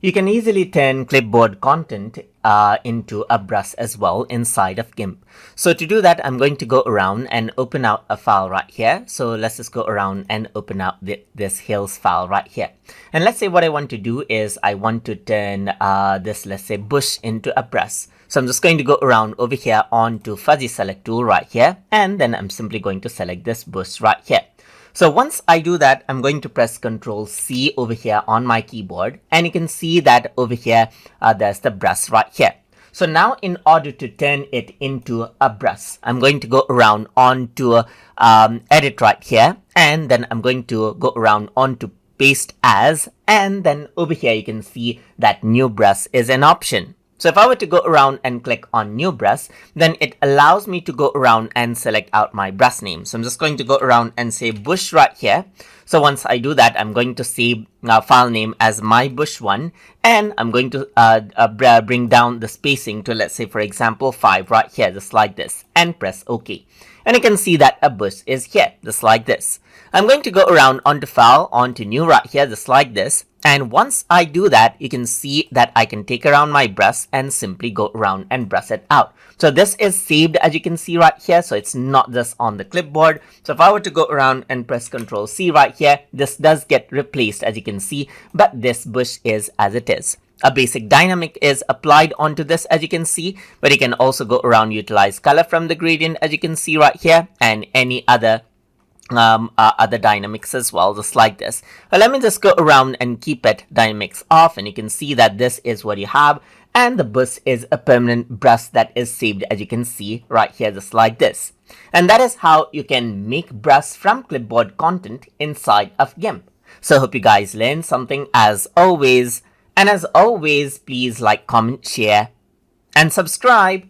You can easily turn clipboard content into a brush as well inside of GIMP. So to do that, I'm going to go around and open out a file right here. So let's just go around and open out this hills file right here. And let's say what I want to do is I want to turn this, let's say, bush into a brush. So I'm just going to go around over here onto fuzzy select tool right here. And then I'm simply going to select this bush right here. So once I do that, I'm going to press Ctrl C over here on my keyboard, and you can see that over here, there's the brush right here. So now in order to turn it into a brush, I'm going to go around onto edit right here, and then I'm going to go around onto paste as, and then over here you can see that new brush is an option. So if I were to go around and click on new brush, then it allows me to go around and select out my brush name. So I'm just going to go around and say bush right here. So once I do that, I'm going to save file name as my bush one, and I'm going to bring down the spacing to, let's say, for example, 5 right here, just like this, and press OK. And you can see that a bush is here, just like this. I'm going to go around onto file, onto new right here, just like this. And once I do that, you can see that I can take around my brush and simply go around and brush it out. So this is saved, as you can see right here. So it's not just on the clipboard. So if I were to go around and press Ctrl C right here, this does get replaced, as you can see, but this bush is as it is. A basic dynamic is applied onto this, as you can see, but you can also go around, utilize color from the gradient, as you can see right here, and any other dynamics as well, just like this. But let me just go around and keep it dynamics off, and you can see that this is what you have, and the bush is a permanent brush that is saved, as you can see right here, just like this. And that is how you can make brush from clipboard content inside of GIMP. So I hope you guys learned something as always, and as always, please like, comment, share, and subscribe.